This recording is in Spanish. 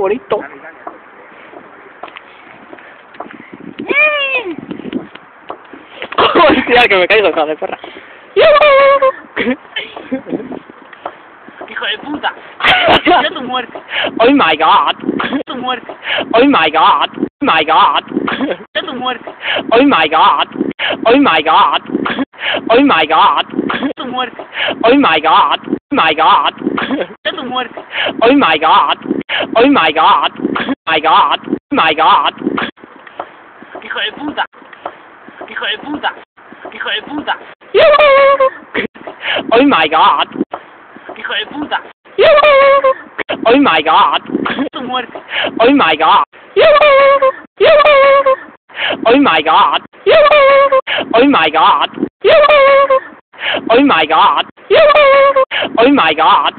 bonito. Hostia, que me caigo, hija de perra. Hijo de puta. Ya tu muerte. Oh my god. Tu muerte. Oh my god. Oh my god. Ya tu muerte. Oh my god. Oh my god. Oh my god. Tu muerte. Oh my god. Oh my god. Ya tu muerte. Oh my god. Oh my god. My god. My god. Hijo de puta. Hijo de puta. Hijo de puta. Oh my god. Hijo de puta. Oh my god. Tu muerte. Oh my god. Oh my god. Oh my god. Oh my god. Oh my god.